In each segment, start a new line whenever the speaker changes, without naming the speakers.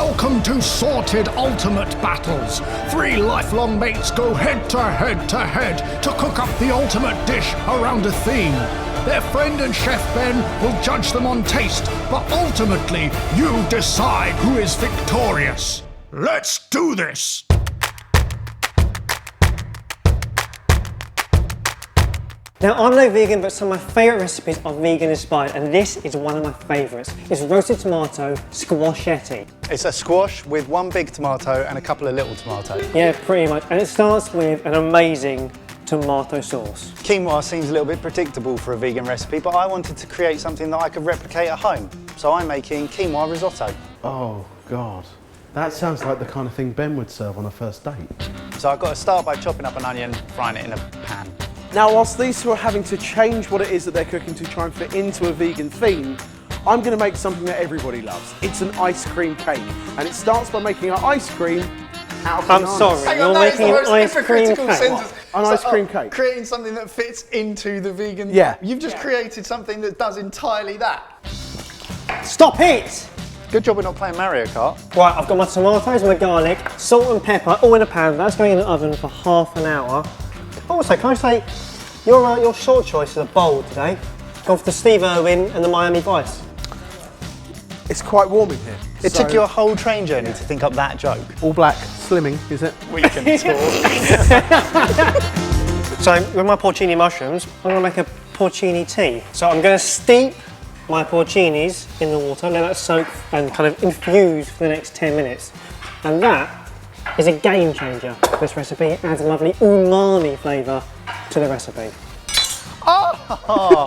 Welcome to Sorted Ultimate Battles. 3 lifelong mates go head to head to cook up the ultimate dish around a theme. Their friend and Chef Ben will judge them on taste, but ultimately, you decide who is victorious. Let's do this!
Now, I'm no vegan, but some of my favourite recipes are vegan inspired, and this is one of my favourites. It's roasted tomato squashetti.
It's a squash with 1 big tomato and a couple of little tomatoes.
Yeah, pretty much. And it starts with an amazing tomato sauce.
Quinoa seems a little bit predictable for a vegan recipe, but I wanted to create something that I could replicate at home. So I'm making quinoa risotto.
Oh, God. That sounds like the kind of thing Ben would serve on a first date.
So I've got to start by chopping up an onion, frying it in a pan.
Now, whilst these two are having to change what it is that they're cooking to try and fit into a vegan theme, I'm going to make something that everybody loves. It's an ice cream cake, and it starts by making an ice cream out of bananas.
I'm sorry, you're making an ice cream cake?
An ice cream cake.
Creating something that fits into the vegan...
Yeah.
You've just created something that does entirely that.
Stop it!
Good job we're not playing Mario Kart.
Right, I've got my tomatoes and my garlic, salt and pepper, all in a pan. That's going in the oven for half an hour. Also, can I say, your short choice is a bold today. Gone for the Steve Irwin and the Miami Vice.
It's quite warm in here.
It took you a whole train journey to think up that joke.
All black, slimming, is it?
We can talk.
So, with my porcini mushrooms, I'm going to make a porcini tea. So I'm going to steep my porcinis in the water, let that soak and kind of infuse for the next 10 minutes. And that is a game changer, this recipe. It adds a lovely umami flavour to the recipe.
Oh,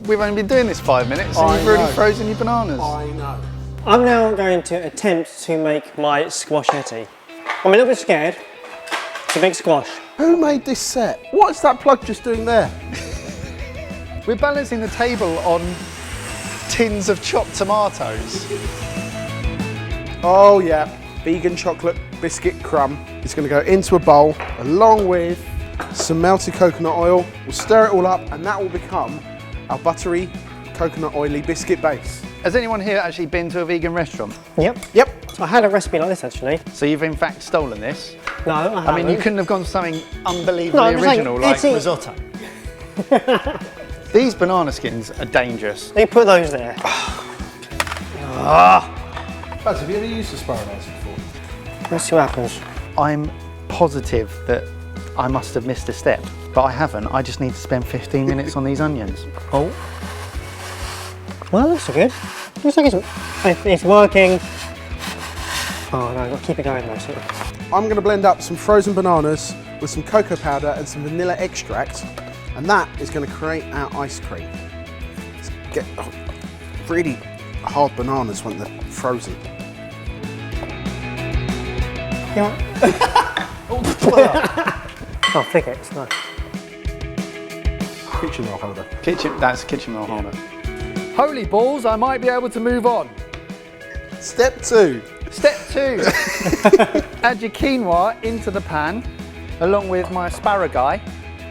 we've only been doing this 5 minutes and you've already frozen your bananas.
I know.
I'm now going to attempt to make my squashetti. I'm a little bit scared. It's a big squash.
Who made this set? What's that plug just doing there?
We're balancing the table on tins of chopped tomatoes.
Oh yeah, vegan chocolate biscuit crumb is going to go into a bowl along with some melted coconut oil. We'll stir it all up and that will become our buttery, coconut oily biscuit base.
Has anyone here actually been to a vegan restaurant?
Yep.
Yep.
I had a recipe like this actually.
So you've in fact stolen this?
No, I haven't.
I mean, you couldn't have gone for something unbelievably original like risotto. These banana skins are dangerous.
You put those there.
Baz, have you ever used asparagus before?
Let's see what happens.
I'm positive that I must have missed a step, but I haven't. I just need to spend 15 minutes on these onions.
Oh. Well, that's good. Looks like it's working. Oh no, I've got to keep it going though.
I'm going to blend up some frozen bananas with some cocoa powder and some vanilla extract, and that is going to create our ice cream. Let's get really hard bananas when they're frozen.
Oh, flick it, it's nice.
Kitchen roll holder.
That's kitchen roll holder. Holy balls, I might be able to move on.
Step 2.
Step 2. Add your quinoa into the pan, along with my asparagus,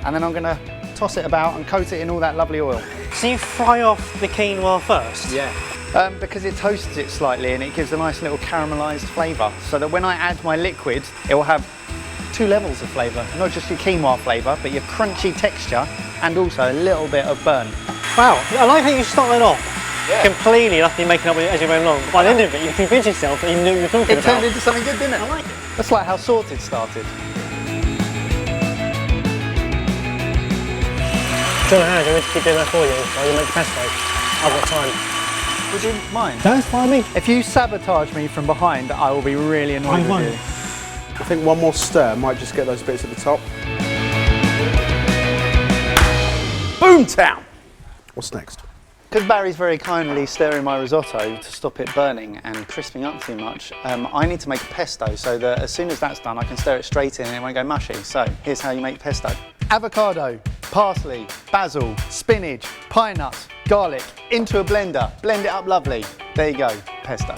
and then I'm going to toss it about and coat it in all that lovely oil.
So you fry off the quinoa first?
Yeah. Because it toasts it slightly and it gives a nice little caramelised flavour, so that when I add my liquid, it will have 2 levels of flavour. Not just your quinoa flavour, but your crunchy texture and also a little bit of burn.
Wow, I like how you started off completely like you're making up with it as you went along. By the end of it, you convinced yourself that you knew what you were talking
It
about.
turned into something good, didn't it?
I like it.
That's like how Sorted started.
John, how do you want me to keep doing that for you while you make pesto? I've got time.
Would you mind?
That's fine me.
If you sabotage me from behind, I will be really annoyed with you.
I think one more stir might just get those bits at the top. Boomtown! What's next?
Because Barry's very kindly stirring my risotto to stop it burning and crisping up too much, I need to make a pesto so that as soon as that's done, I can stir it straight in and it won't go mushy. So here's how you make pesto. Avocado, parsley, basil, spinach, pine nuts, garlic, into a blender. Blend it up lovely. There you go, pesto.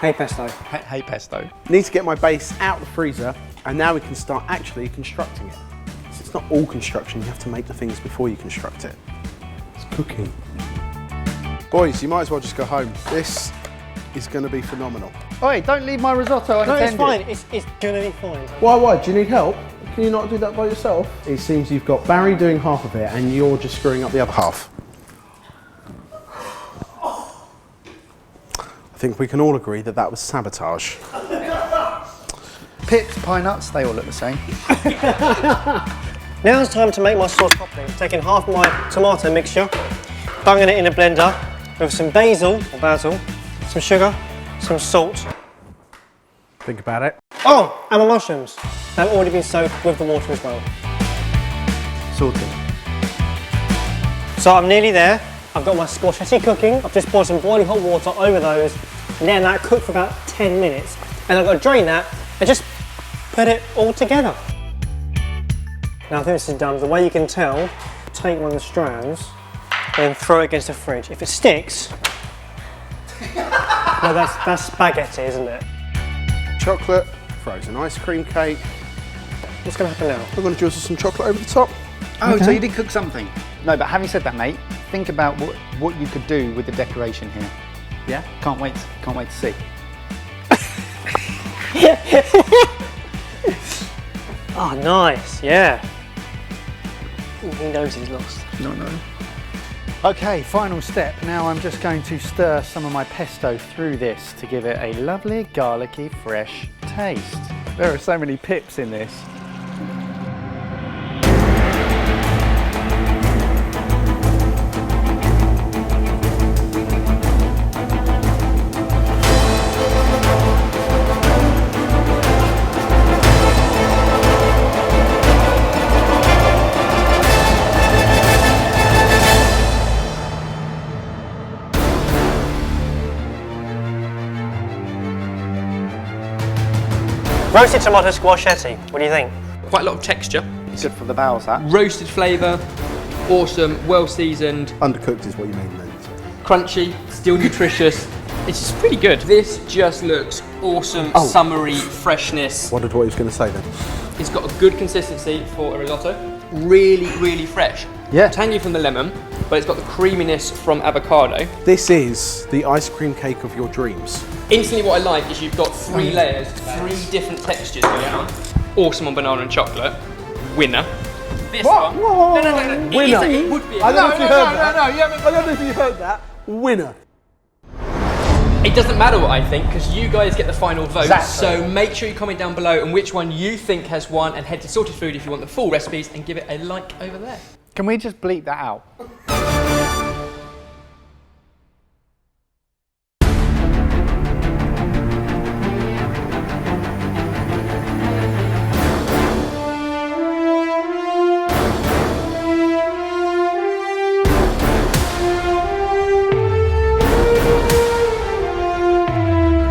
Hey pesto.
Hey pesto.
Need to get my base out the freezer, and now we can start actually constructing it. So it's not all construction, you have to make the things before you construct it. It's cooking. Boys, you might as well just go home. This is going to be phenomenal.
Oi, don't leave my risotto
No,
unattended.
it's fine. It's gonna be fine.
Why? Do you need help? Can you not do that by yourself? It seems you've got Barry doing half of it and you're just screwing up the other half. I think we can all agree that that was sabotage.
Pips, pine nuts, they all look the same.
Now it's time to make my sauce properly. I'm taking half my tomato mixture, bunging it in a blender with some basil, some sugar, some salt.
Think about it.
Oh, and my mushrooms. They've already been soaked with the water as well.
Sorted.
So I'm nearly there. I've got my squashetti cooking. I've just poured some boiling hot water over those and then that cooked for about 10 minutes. And I've got to drain that and just put it all together. Now I think this is done. The way you can tell, take one of the strands and throw it against the fridge. If it sticks, no, that's spaghetti, isn't it?
Chocolate, frozen ice cream cake.
What's going to happen now?
We're going to drizzle some chocolate over the top.
Oh, so you did cook something? No, but having said that, mate, think about what you could do with the decoration here. Yeah? Can't wait to see.
Oh, nice, yeah. He knows he's lost.
No. Okay, final step. Now I'm just going to stir some of my pesto through this to give it a lovely garlicky, fresh taste. There are so many pips in this.
Roasted tomato squashetti, what do you think?
Quite a lot of texture,
It's good for the bowels, that.
roasted flavour, awesome, well seasoned,
Undercooked is what you mean then.
crunchy, still nutritious. It's just pretty good. This just looks awesome, summery freshness.
Wondered what he was going to say then.
It's got a good consistency for a risotto. Really, really fresh.
Yeah.
Tangy from the lemon, but it's got the creaminess from avocado.
This is the ice cream cake of your dreams.
Instantly what I like is you've got 3 layers, 3 different textures going on. Awesome on banana and chocolate. Winner. This one.
Whoa.
No.
Winner.
It would be.
I don't know if you heard that. I don't know if you heard that. Winner.
It doesn't matter what I think because you guys get the final vote.
Exactly.
So make sure you comment down below on which one you think has won and head to Sorted Food if you want the full recipes and give it a like over there.
Can we just bleep that out?